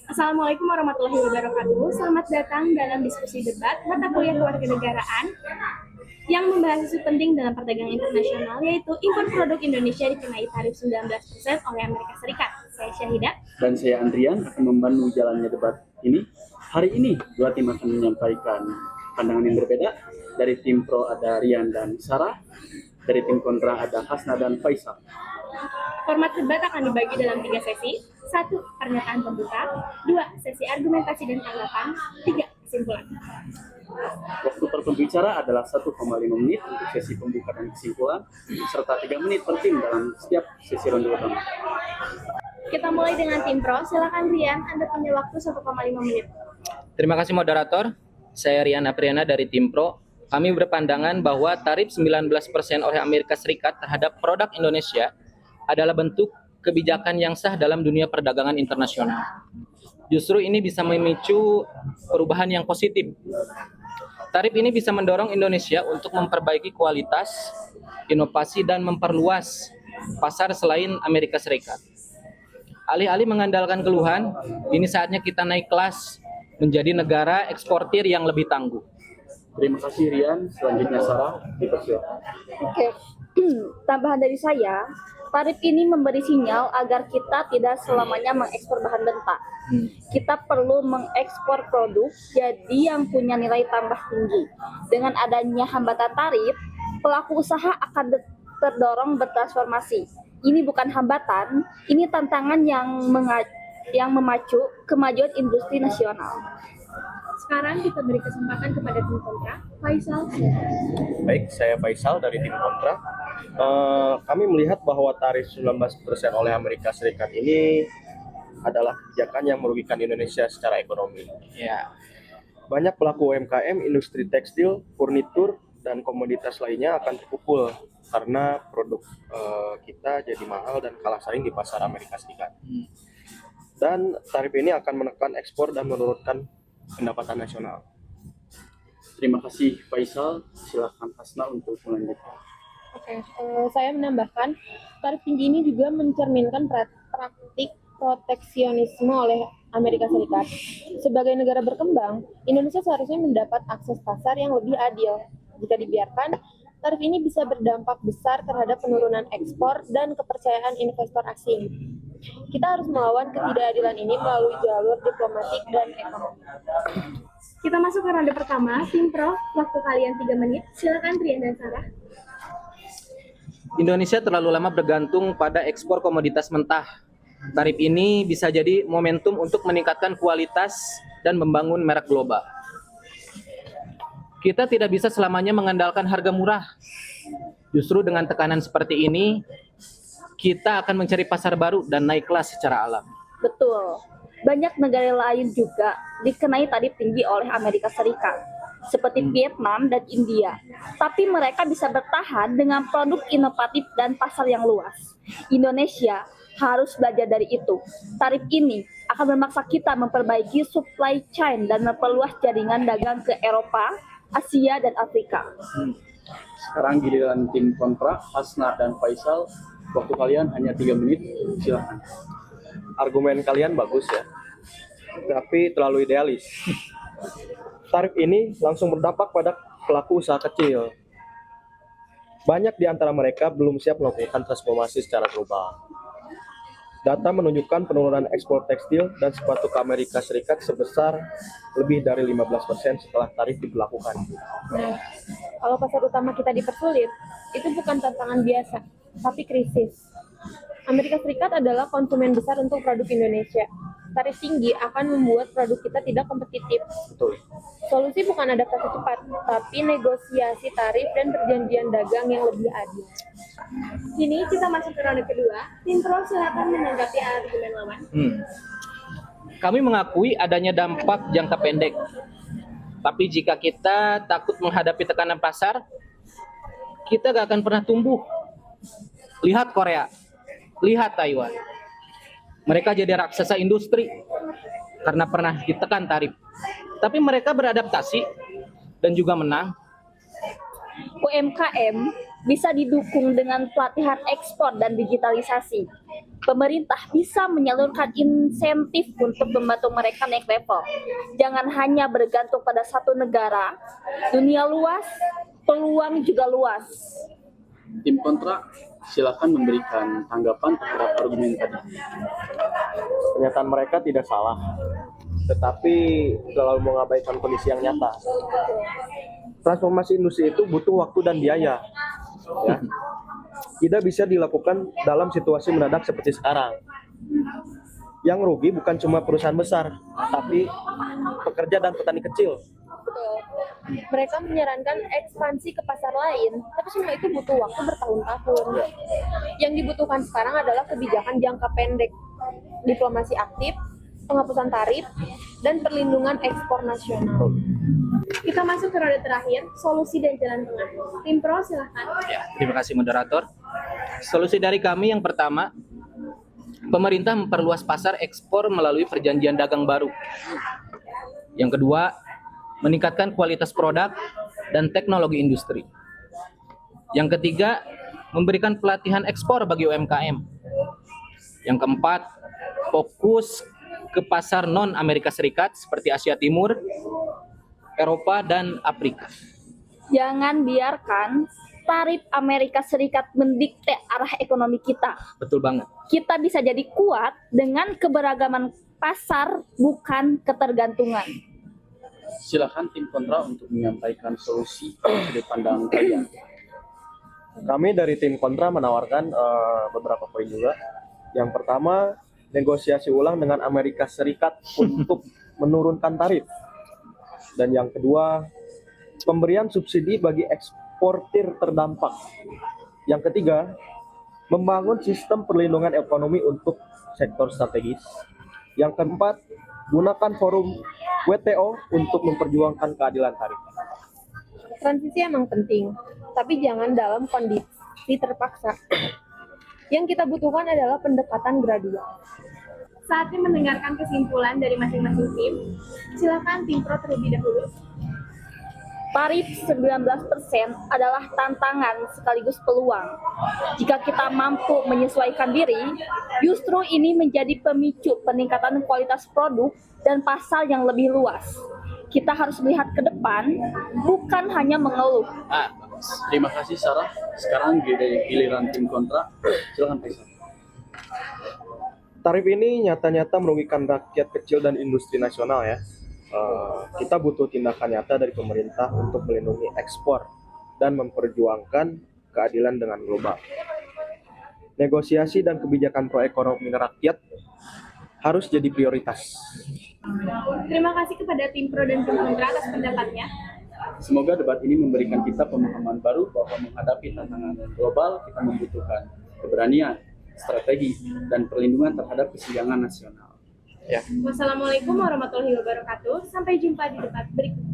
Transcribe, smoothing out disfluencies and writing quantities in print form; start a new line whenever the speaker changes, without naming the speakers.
Assalamualaikum warahmatullahi wabarakatuh. Selamat datang dalam diskusi debat mata kuliah kewarganegaraan yang membahas isu penting dalam perdagangan internasional, yaitu impor produk Indonesia dikenai tarif 19% oleh Amerika Serikat. Saya Syahida.
Dan saya Andrian akan membantu jalannya debat ini. Hari ini dua tim akan menyampaikan pandangan yang berbeda. Dari tim pro ada Rian dan Sarah. Dari tim kontra ada Hasna dan Faisal.
Format debat akan dibagi dalam 3 sesi. 1. Pernyataan pembuka. 2. Sesi argumentasi dan tanggapan. 3. Kesimpulan.
Waktu per pembicara adalah 1,5 menit untuk sesi pembuka dan kesimpulan, serta 3 menit per tim dalam setiap sesi ronde pertama.
Kita mulai dengan tim pro. Silakan Rian, Anda punya waktu 1,5 menit.
Terima kasih moderator. Saya Rian Apriana dari tim pro. Kami berpandangan bahwa tarif 19% oleh Amerika Serikat terhadap produk Indonesia adalah bentuk kebijakan yang sah dalam dunia perdagangan internasional. Justru ini bisa memicu perubahan yang positif. Tarif ini bisa mendorong Indonesia untuk memperbaiki kualitas, inovasi, dan memperluas pasar selain Amerika Serikat. Alih-alih mengandalkan keluhan, ini saatnya kita naik kelas menjadi negara eksportir yang lebih tangguh.
Terima kasih Rian. Selanjutnya Sarah, dipersilakan.
Oke, tambahan dari saya, tarif ini memberi sinyal agar kita tidak selamanya mengekspor bahan mentah. Kita perlu mengekspor produk jadi yang punya nilai tambah tinggi. Dengan adanya hambatan tarif, pelaku usaha akan terdorong bertransformasi. Ini bukan hambatan, ini tantangan yang memacu kemajuan industri nasional.
Sekarang kita beri kesempatan kepada tim kontra. Faisal.
Baik, saya Faisal dari tim kontra. Kami melihat bahwa tarif 19% oleh Amerika Serikat ini adalah kebijakan yang merugikan Indonesia secara ekonomi.
Ya.
Banyak pelaku UMKM, industri tekstil, furnitur, dan komoditas lainnya akan terpukul karena produk kita jadi mahal dan kalah saing di pasar Amerika Serikat. Dan tarif ini akan menekan ekspor dan menurunkan pendapatan nasional.
Terima kasih Faisal. Silakan Hasna untuk melanjutkan.
Oke, saya menambahkan tarif tinggi ini juga mencerminkan praktik proteksionisme oleh Amerika Serikat. Sebagai negara berkembang, Indonesia seharusnya mendapat akses pasar yang lebih adil. Jika dibiarkan, tarif ini bisa berdampak besar terhadap penurunan ekspor dan kepercayaan investor asing. Kita harus melawan ketidakadilan ini melalui jalur diplomatik dan ekonomi.
Kita masuk ke ronde pertama. Tim pro, waktu kalian 3 menit. Silakan Rian dan Sarah.
Indonesia terlalu lama bergantung pada ekspor komoditas mentah. Tarif ini bisa jadi momentum untuk meningkatkan kualitas dan membangun merek global. Kita tidak bisa selamanya mengandalkan harga murah. Justru dengan tekanan seperti ini, kita akan mencari pasar baru dan naik kelas secara alami.
Betul. Banyak negara lain juga dikenai tarif tinggi oleh Amerika Serikat, seperti Vietnam dan India. Tapi mereka bisa bertahan dengan produk inovatif dan pasar yang luas. Indonesia harus belajar dari itu. Tarif ini akan memaksa kita memperbaiki supply chain dan memperluas jaringan dagang ke Eropa, Asia, dan Afrika.
Sekarang giliran tim kontra, Hasna dan Faisal. Waktu kalian hanya 3 menit. Silakan.
Argumen kalian bagus ya, tapi terlalu idealis. Tarif ini langsung berdampak pada pelaku usaha kecil. Banyak di antara mereka belum siap melakukan transformasi secara global. Data menunjukkan penurunan ekspor tekstil dan sepatu ke Amerika Serikat sebesar lebih dari 15% setelah tarif diberlakukan.
Nah, kalau pasar utama kita dipersulit, itu bukan tantangan biasa, tapi krisis. Amerika Serikat adalah konsumen besar untuk produk Indonesia. Tarif tinggi akan membuat produk kita tidak kompetitif.
Betul.
Solusi bukan adaptasi cepat, tapi negosiasi tarif dan perjanjian dagang yang lebih adil.
Kini kita masuk ke ronde kedua. Tim pro, silakan menanggapi argumen lawan.
Kami mengakui adanya dampak jangka pendek. Tapi jika kita takut menghadapi tekanan pasar, kita gak akan pernah tumbuh. Lihat Korea, lihat Taiwan. Mereka jadi raksasa industri karena pernah ditekan tarif. Tapi mereka beradaptasi dan juga menang.
UMKM bisa didukung dengan pelatihan ekspor dan digitalisasi. pemerintah bisa menyalurkan insentif untuk membantu mereka naik level. Jangan hanya bergantung pada satu negara. Dunia luas, peluang juga luas.
Tim kontra, silakan memberikan tanggapan terhadap argumen tadi.
Pernyataan mereka tidak salah, tetapi selalu mengabaikan kondisi yang nyata. Transformasi industri itu butuh waktu dan biaya, ya. Tidak bisa dilakukan dalam situasi mendadak seperti sekarang. Yang rugi bukan cuma perusahaan besar, tapi pekerja dan petani kecil.
Betul. Mereka menyarankan ekspansi ke pasar lain, tapi semua itu butuh waktu bertahun-tahun. Yang dibutuhkan sekarang adalah kebijakan jangka pendek, diplomasi aktif, penghapusan tarif, dan perlindungan ekspor nasional.
Kita masuk ke roda terakhir, solusi dan jalan tengah. Tim Pro silahkan.
Ya, terima kasih moderator. Solusi dari kami yang pertama, pemerintah memperluas pasar ekspor melalui perjanjian dagang baru. Yang kedua, meningkatkan kualitas produk dan teknologi industri. Yang ketiga, memberikan pelatihan ekspor bagi UMKM. Yang keempat, fokus ke pasar non-Amerika Serikat seperti Asia Timur, Eropa, dan Afrika.
Jangan biarkan tarif Amerika Serikat mendikte arah ekonomi kita.
Betul banget.
Kita bisa jadi kuat dengan keberagaman pasar, bukan ketergantungan.
Silakan tim kontra untuk menyampaikan solusi dari pandangan kalian.
Kami dari tim kontra menawarkan beberapa poin juga. Yang pertama, negosiasi ulang dengan Amerika Serikat untuk menurunkan tarif. Dan yang kedua, pemberian subsidi bagi eksportir terdampak. Yang ketiga, membangun sistem perlindungan ekonomi untuk sektor strategis. Yang keempat, gunakan forum WTO untuk memperjuangkan keadilan tarif.
Transisi emang penting, tapi jangan dalam kondisi terpaksa. Yang kita butuhkan adalah pendekatan gradual.
Saatnya mendengarkan kesimpulan dari masing-masing tim. Silakan tim Pro terlebih dahulu.
Tarif 19% adalah tantangan sekaligus peluang. Jika kita mampu menyesuaikan diri, justru ini menjadi pemicu peningkatan kualitas produk dan pasar yang lebih luas. Kita harus melihat ke depan, bukan hanya mengeluh.
Bagus. Terima kasih Sarah. Sekarang giliran tim kontra. Silakan Faisal.
Tarif ini nyata-nyata merugikan rakyat kecil dan industri nasional ya. Kita butuh tindakan nyata dari pemerintah untuk melindungi ekspor dan memperjuangkan keadilan dengan global. Negosiasi dan kebijakan pro-ekonomi rakyat harus jadi prioritas.
Terima kasih kepada tim Pro dan tim kontra atas pendapatnya.
Semoga debat ini memberikan kita pemahaman baru bahwa menghadapi tantangan global kita membutuhkan keberanian, strategi, dan perlindungan terhadap kesenjangan nasional.
Wassalamualaikum warahmatullahi wabarakatuh. Sampai jumpa di debat berikutnya.